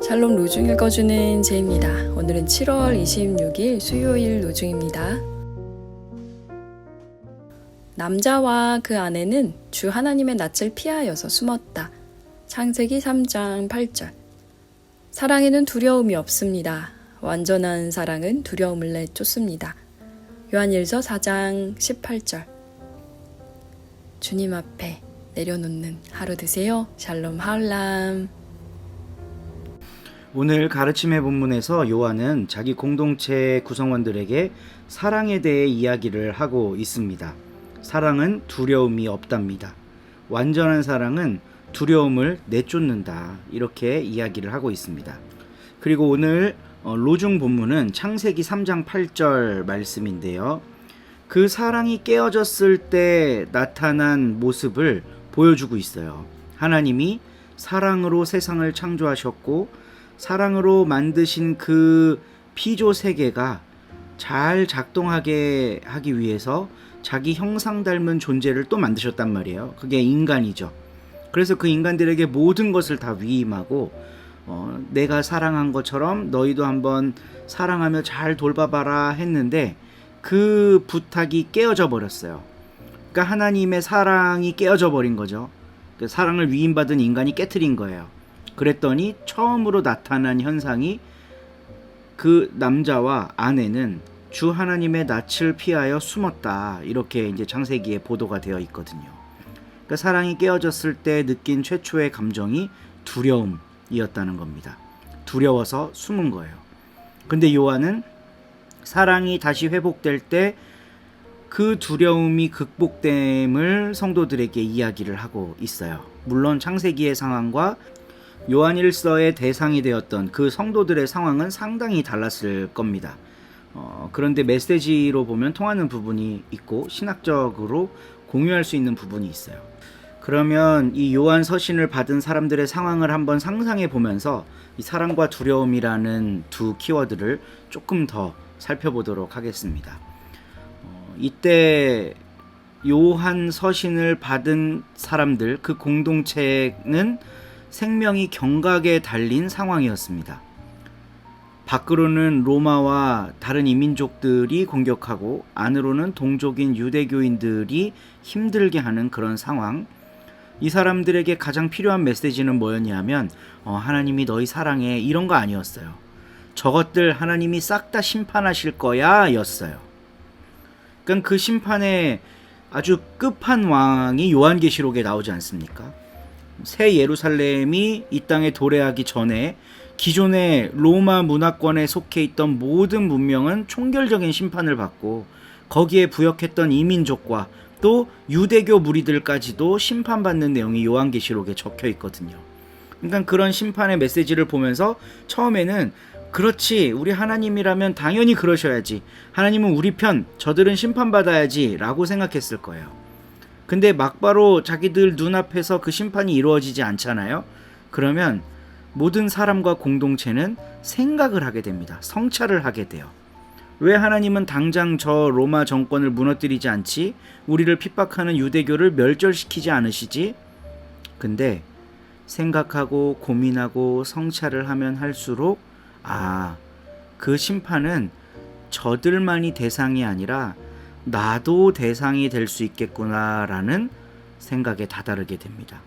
샬롬 로중 읽어주는 제입니다. 오늘은 7월 26일 수요일 로중입니다. 남자와 그 아내는 주 하나님의 낯을 피하여서 숨었다. 창세기 3장 8절. 사랑에는 두려움이 없습니다. 완전한 사랑은 두려움을 내쫓습니다. 요한일서 4장 18절. 주님 앞에 내려놓는 하루 되세요. 샬롬 하울람. 오늘 가르침의 본문에서 요한은 자기 공동체 구성원들에게 사랑에 대해 이야기를 하고 있습니다. 사랑은 두려움이 없답니다. 완전한 사랑은 두려움을 내쫓는다. 이렇게 이야기를 하고 있습니다. 그리고 오늘 로중 본문은 창세기 3장 8절 말씀인데요. 그 사랑이 깨어졌을 때 나타난 모습을 보여주고 있어요. 하나님이 사랑으로 세상을 창조하셨고 사랑으로 만드신 그 피조 세계가 잘 작동하게 하기 위해서 자기 형상 닮은 존재를 또 만드셨단 말이에요. 그게 인간이죠. 그래서 그 인간들에게 모든 것을 다 위임하고 내가 사랑한 것처럼 너희도 한번 사랑하며 잘 돌봐봐라 했는데 그 부탁이 깨어져 버렸어요. 그러니까 하나님의 사랑이 깨어져 버린 거죠. 그 사랑을 위임받은 인간이 깨트린 거예요. 그랬더니 처음으로 나타난 현상이 그 남자와 아내는 주 하나님의 낯을 피하여 숨었다. 이렇게 이제 창세기에 보도가 되어 있거든요. 그러니까 사랑이 깨어졌을 때 느낀 최초의 감정이 두려움이었다는 겁니다. 두려워서 숨은 거예요. 근데 요한은 사랑이 다시 회복될 때 그 두려움이 극복됨을 성도들에게 이야기를 하고 있어요. 물론 창세기의 상황과 요한일서의 대상이 되었던 그 성도들의 상황은 상당히 달랐을 겁니다. 그런데 메시지로 보면 통하는 부분이 있고 신학적으로 공유할 수 있는 부분이 있어요. 그러면 이 요한 서신을 받은 사람들의 상황을 한번 상상해 보면서 이 사랑과 두려움이라는 두 키워드를 조금 더 살펴보도록 하겠습니다. 이때 요한 서신을 받은 사람들, 그 공동체는 생명이 경각에 달린 상황이었습니다. 밖으로는 로마와 다른 이민족들이 공격하고 안으로는 동족인 유대교인들이 힘들게 하는 그런 상황. 이 사람들에게 가장 필요한 메시지는 뭐였냐면 하나님이 너희 사랑해 이런 거 아니었어요. 저것들 하나님이 싹 다 심판하실 거야 였어요. 그러니까 그 심판의 아주 끝판왕이 요한계시록에 나오지 않습니까? 새 예루살렘이 이 땅에 도래하기 전에 기존의 로마 문화권에 속해 있던 모든 문명은 총결적인 심판을 받고 거기에 부역했던 이민족과 또 유대교 무리들까지도 심판받는 내용이 요한계시록에 적혀 있거든요. 그러니까 그런 심판의 메시지를 보면서 처음에는 그렇지, 우리 하나님이라면 당연히 그러셔야지, 하나님은 우리 편, 저들은 심판받아야지 라고 생각했을 거예요. 근데 막바로 자기들 눈앞에서 그 심판이 이루어지지 않잖아요. 그러면 모든 사람과 공동체는 생각을 하게 됩니다. 성찰을 하게 돼요. 왜 하나님은 당장 저 로마 정권을 무너뜨리지 않지? 우리를 핍박하는 유대교를 멸절시키지 않으시지? 근데 생각하고 고민하고 성찰을 하면 할수록 그 심판은 저들만이 대상이 아니라 나도 대상이 될 수 있겠구나라는 생각에 다다르게 됩니다.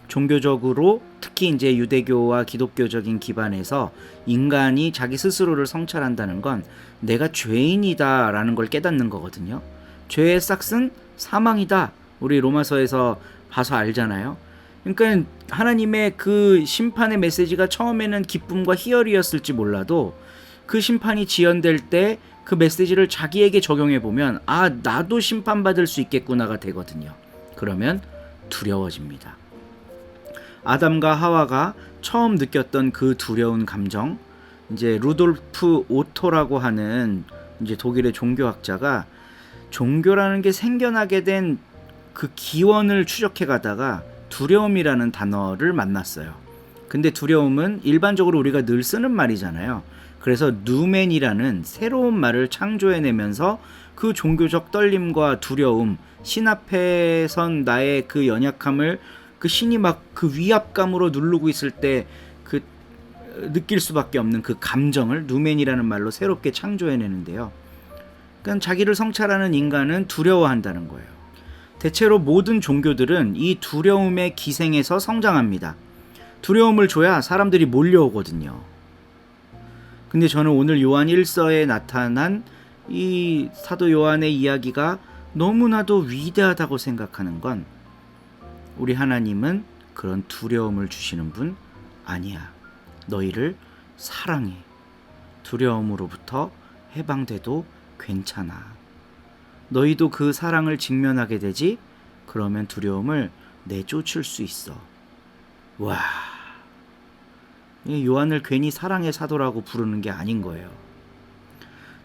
종교적으로 특히 이제 유대교와 기독교적인 기반에서 인간이 자기 스스로를 성찰한다는 건 내가 죄인이다라는 걸 깨닫는 거거든요. 죄의 싹은 사망이다. 우리 로마서에서 봐서 알잖아요. 그러니까 하나님의 그 심판의 메시지가 처음에는 기쁨과 희열이었을지 몰라도 그 심판이 지연될 때 그 메시지를 자기에게 적용해 보면 나도 심판받을 수 있겠구나가 되거든요. 그러면 두려워집니다. 아담과 하와가 처음 느꼈던 그 두려운 감정, 이제 루돌프 오토라고 하는 이제 독일의 종교학자가 종교라는 게 생겨나게 된 그 기원을 추적해 가다가 두려움이라는 단어를 만났어요. 근데 두려움은 일반적으로 우리가 늘 쓰는 말이잖아요. 그래서 누멘이라는 새로운 말을 창조해내면서 그 종교적 떨림과 두려움, 신 앞에 선 나의 그 연약함을 그 신이 막 그 위압감으로 누르고 있을 때 그 느낄 수밖에 없는 그 감정을 누멘이라는 말로 새롭게 창조해내는데요. 그러니까 자기를 성찰하는 인간은 두려워한다는 거예요. 대체로 모든 종교들은 이 두려움의 기생에서 성장합니다. 두려움을 줘야 사람들이 몰려오거든요. 근데 저는 오늘 요한 1서에 나타난 이 사도 요한의 이야기가 너무나도 위대하다고 생각하는 건 우리 하나님은 그런 두려움을 주시는 분 아니야. 너희를 사랑해. 두려움으로부터 해방돼도 괜찮아. 너희도 그 사랑을 직면하게 되지? 그러면 두려움을 내쫓을 수 있어. 와, 요한을 괜히 사랑의 사도라고 부르는 게 아닌 거예요.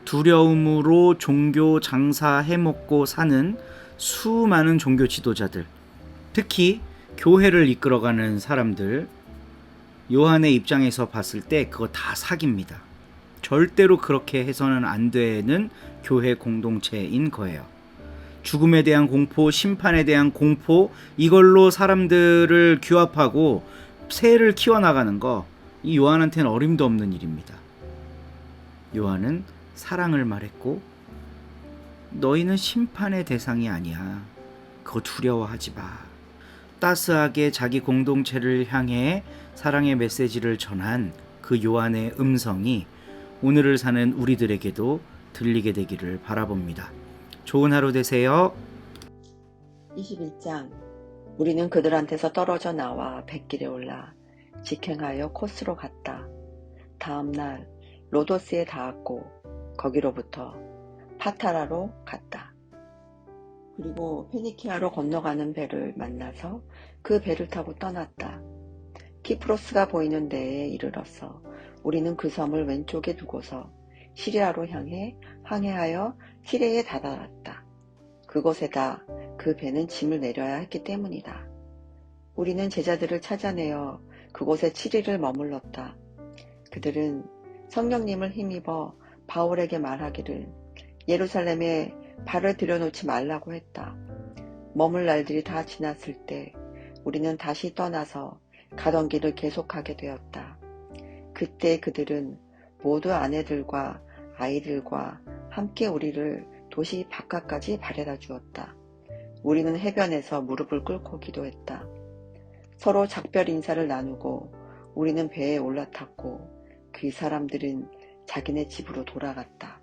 두려움으로 종교 장사 해먹고 사는 수많은 종교 지도자들, 특히 교회를 이끌어가는 사람들, 요한의 입장에서 봤을 때 그거 다 사기입니다. 절대로 그렇게 해서는 안 되는 교회 공동체인 거예요. 죽음에 대한 공포, 심판에 대한 공포, 이걸로 사람들을 규합하고 새를 키워나가는 거, 이 요한한테는 어림도 없는 일입니다. 요한은 사랑을 말했고, 너희는 심판의 대상이 아니야. 그거 두려워하지 마. 따스하게 자기 공동체를 향해 사랑의 메시지를 전한 그 요한의 음성이 오늘을 사는 우리들에게도 들리게 되기를 바라봅니다. 좋은 하루 되세요. 21장. 우리는 그들한테서 떨어져 나와 뱃길에 올라 직행하여 코스로 갔다. 다음 날 로도스에 닿았고 거기로부터 파타라로 갔다. 그리고 페니키아로 건너가는 배를 만나서 그 배를 타고 떠났다. 키프로스가 보이는 데에 이르렀어 우리는 그 섬을 왼쪽에 두고서 시리아로 향해 항해하여 티레에 다다랐다. 그곳에다 그 배는 짐을 내려야 했기 때문이다. 우리는 제자들을 찾아내어 그곳에 7일을 머물렀다. 그들은 성령님을 힘입어 바울에게 말하기를 예루살렘에 발을 들여놓지 말라고 했다. 머물 날들이 다 지났을 때 우리는 다시 떠나서 가던 길을 계속하게 되었다. 그때 그들은 모두 아내들과 아이들과 함께 우리를 도시 바깥까지 바래다 주었다. 우리는 해변에서 무릎을 꿇고 기도했다. 서로 작별 인사를 나누고 우리는 배에 올라탔고 그 사람들은 자기네 집으로 돌아갔다.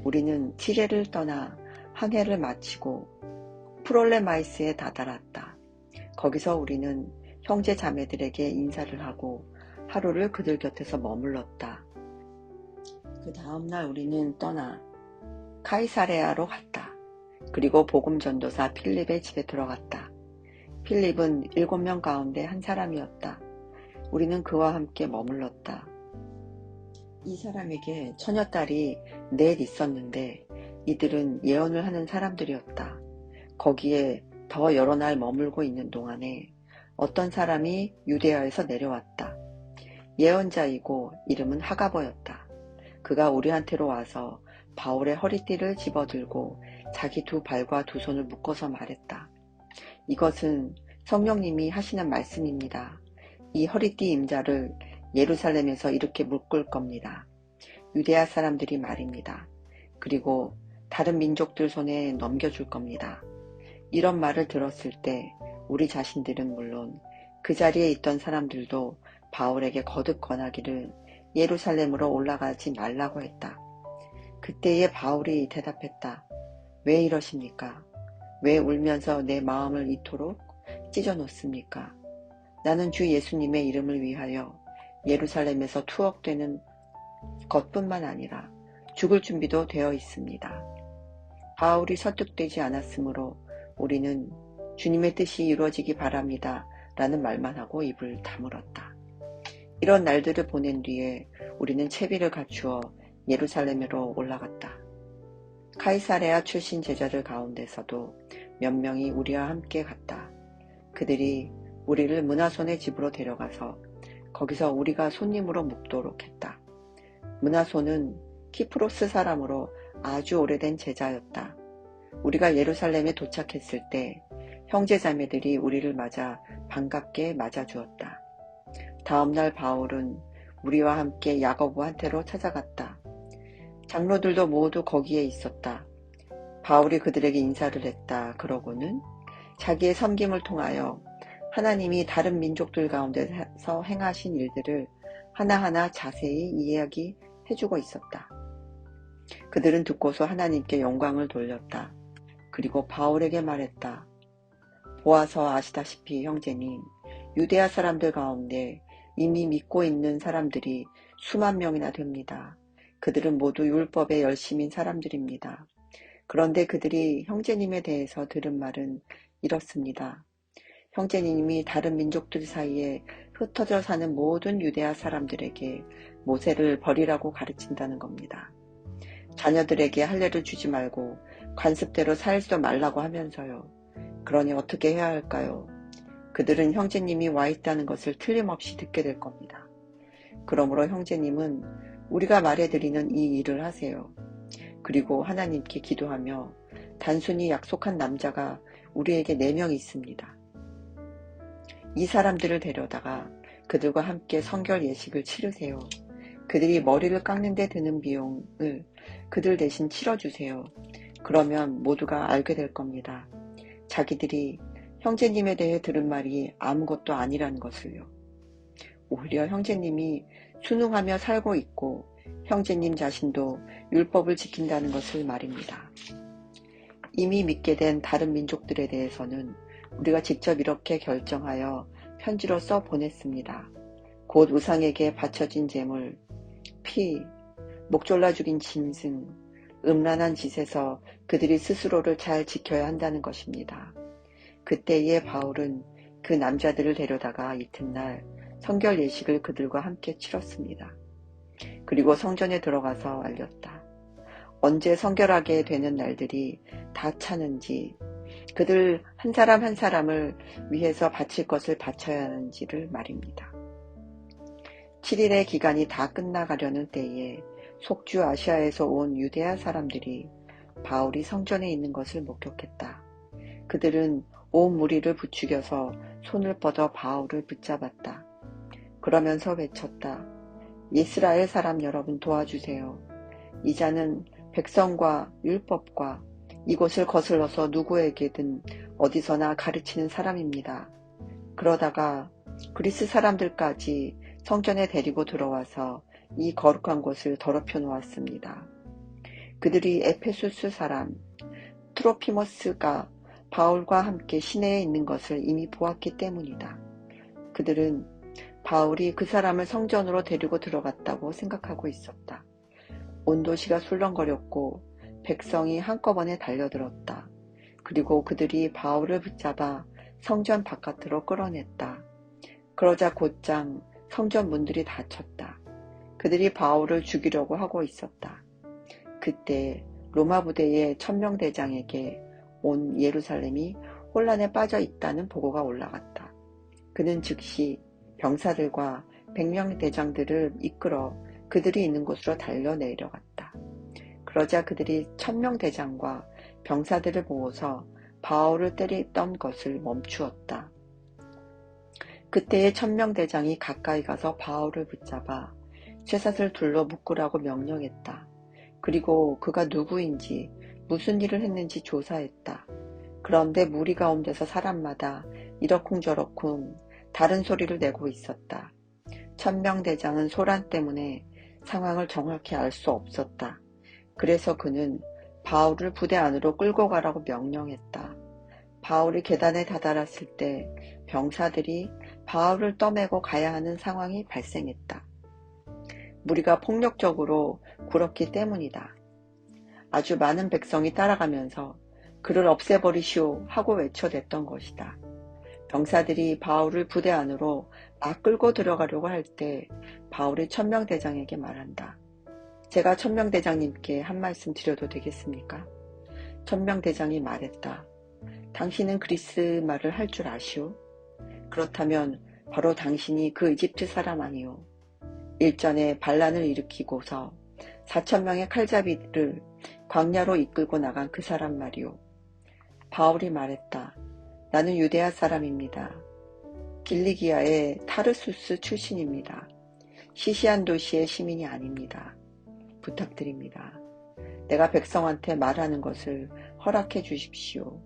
우리는 티레를 떠나 항해를 마치고 프롤레마이스에 다다랐다. 거기서 우리는 형제 자매들에게 인사를 하고 하루를 그들 곁에서 머물렀다. 그 다음날 우리는 떠나 카이사레아로 갔다. 그리고 복음 전도사 필립의 집에 들어갔다. 필립은 7명 가운데 한 사람이었다. 우리는 그와 함께 머물렀다. 이 사람에게 처녀딸이 넷 있었는데 이들은 예언을 하는 사람들이었다. 거기에 더 여러 날 머물고 있는 동안에 어떤 사람이 유대야에서 내려왔다. 예언자이고 이름은 하가버였다. 그가 우리한테로 와서 바울의 허리띠를 집어들고 자기 두 발과 두 손을 묶어서 말했다. 이것은 성령님이 하시는 말씀입니다. 이 허리띠 임자를 예루살렘에서 이렇게 묶을 겁니다. 유대야 사람들이 말입니다. 그리고 다른 민족들 손에 넘겨줄 겁니다. 이런 말을 들었을 때 우리 자신들은 물론 그 자리에 있던 사람들도 바울에게 거듭 권하기를 예루살렘으로 올라가지 말라고 했다. 그때에 바울이 대답했다. 왜 이러십니까? 왜 울면서 내 마음을 이토록 찢어놓습니까? 나는 주 예수님의 이름을 위하여 예루살렘에서 투옥되는 것뿐만 아니라 죽을 준비도 되어 있습니다. 바울이 설득되지 않았으므로 우리는 주님의 뜻이 이루어지기 바랍니다 라는 말만 하고 입을 다물었다. 이런 날들을 보낸 뒤에 우리는 채비를 갖추어 예루살렘으로 올라갔다. 카이사레아 출신 제자들 가운데서도 몇 명이 우리와 함께 갔다. 그들이 우리를 므나손의 집으로 데려가서 거기서 우리가 손님으로 묵도록 했다. 므나손은 키프로스 사람으로 아주 오래된 제자였다. 우리가 예루살렘에 도착했을 때 형제자매들이 우리를 맞아 반갑게 맞아주었다. 다음날 바울은 우리와 함께 야고보한테로 찾아갔다. 장로들도 모두 거기에 있었다. 바울이 그들에게 인사를 했다. 그러고는 자기의 섬김을 통하여 하나님이 다른 민족들 가운데서 행하신 일들을 하나하나 자세히 이야기해주고 있었다. 그들은 듣고서 하나님께 영광을 돌렸다. 그리고 바울에게 말했다. 보아서 아시다시피 형제님, 유대아 사람들 가운데 이미 믿고 있는 사람들이 수만 명이나 됩니다. 그들은 모두 율법의 열심인 사람들입니다. 그런데 그들이 형제님에 대해서 들은 말은 이렇습니다. 형제님이 다른 민족들 사이에 흩어져 사는 모든 유대아 사람들에게 모세를 버리라고 가르친다는 겁니다. 자녀들에게 할례를 주지 말고 관습대로 살지도 말라고 하면서요. 그러니 어떻게 해야 할까요? 그들은 형제님이 와 있다는 것을 틀림없이 듣게 될 겁니다. 그러므로 형제님은 우리가 말해드리는 이 일을 하세요. 그리고 하나님께 기도하며 단순히 약속한 남자가 우리에게 4명 있습니다. 이 사람들을 데려다가 그들과 함께 성결 예식을 치르세요. 그들이 머리를 깎는 데 드는 비용을 그들 대신 치러주세요. 그러면 모두가 알게 될 겁니다. 자기들이 형제님에 대해 들은 말이 아무것도 아니라는 것을요. 오히려 형제님이 순응하며 살고 있고 형제님 자신도 율법을 지킨다는 것을 말입니다. 이미 믿게 된 다른 민족들에 대해서는 우리가 직접 이렇게 결정하여 편지로 써 보냈습니다. 곧 우상에게 바쳐진 제물, 피, 목졸라 죽인 짐승, 음란한 짓에서 그들이 스스로를 잘 지켜야 한다는 것입니다. 그때에 바울은 그 남자들을 데려다가 이튿날 성결 예식을 그들과 함께 치렀습니다. 그리고 성전에 들어가서 알렸다. 언제 성결하게 되는 날들이 다 차는지, 그들 한 사람 한 사람을 위해서 바칠 것을 바쳐야 하는지를 말입니다. 7일의 기간이 다 끝나가려는 때에 속주 아시아에서 온 유대아 사람들이 바울이 성전에 있는 것을 목격했다. 그들은 온 무리를 부추겨서 손을 뻗어 바울을 붙잡았다. 그러면서 외쳤다. 이스라엘 사람 여러분 도와주세요. 이 자는 백성과 율법과 이곳을 거슬러서 누구에게든 어디서나 가르치는 사람입니다. 그러다가 그리스 사람들까지 성전에 데리고 들어와서 이 거룩한 곳을 더럽혀 놓았습니다. 그들이 에페소스 사람 트로피모스가 바울과 함께 시내에 있는 것을 이미 보았기 때문이다. 그들은 바울이 그 사람을 성전으로 데리고 들어갔다고 생각하고 있었다. 온 도시가 술렁거렸고 백성이 한꺼번에 달려들었다. 그리고 그들이 바울을 붙잡아 성전 바깥으로 끌어냈다. 그러자 곧장 성전 문들이 닫혔다. 그들이 바울을 죽이려고 하고 있었다. 그때 로마 부대의 천명대장에게 온 예루살렘이 혼란에 빠져 있다는 보고가 올라갔다. 그는 즉시 병사들과 100명 대장들을 이끌어 그들이 있는 곳으로 달려내려갔다. 그러자 그들이 1000명 대장과 병사들을 모아서 바울을 때리던 것을 멈추었다. 그때의 1000명 대장이 가까이 가서 바울을 붙잡아 쇠사슬 둘러 묶으라고 명령했다. 그리고 그가 누구인지 무슨 일을 했는지 조사했다. 그런데 무리 가운데서 사람마다 이러쿵저러쿵 다른 소리를 내고 있었다. 1000명 대장은 소란 때문에 상황을 정확히 알 수 없었다. 그래서 그는 바울을 부대 안으로 끌고 가라고 명령했다. 바울이 계단에 다다랐을 때 병사들이 바울을 떠매고 가야 하는 상황이 발생했다. 무리가 폭력적으로 굴었기 때문이다. 아주 많은 백성이 따라가면서 그를 없애버리시오 하고 외쳐댔던 것이다. 병사들이 바울을 부대 안으로 막 끌고 들어가려고 할 때 바울이 천명대장에게 말한다. 제가 천명대장님께 한 말씀 드려도 되겠습니까? 천명대장이 말했다. 당신은 그리스 말을 할 줄 아시오? 그렇다면 바로 당신이 그 이집트 사람 아니오. 일전에 반란을 일으키고서 4000명의 칼잡이를 광야로 이끌고 나간 그 사람 말이오. 바울이 말했다. 나는 유대아 사람입니다. 길리기아의 타르수스 출신입니다. 시시한 도시의 시민이 아닙니다. 부탁드립니다. 내가 백성한테 말하는 것을 허락해 주십시오.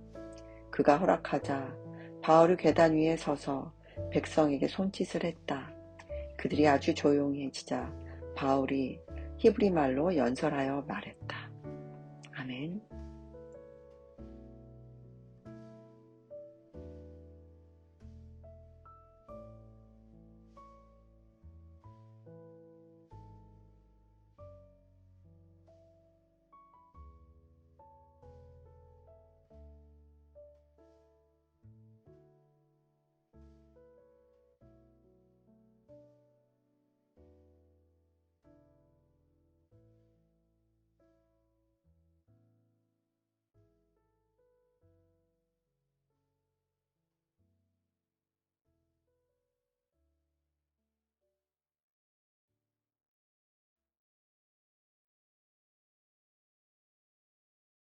그가 허락하자 바울이 계단 위에 서서 백성에게 손짓을 했다. 그들이 아주 조용해지자 바울이 히브리 말로 연설하여 말했다. 아멘.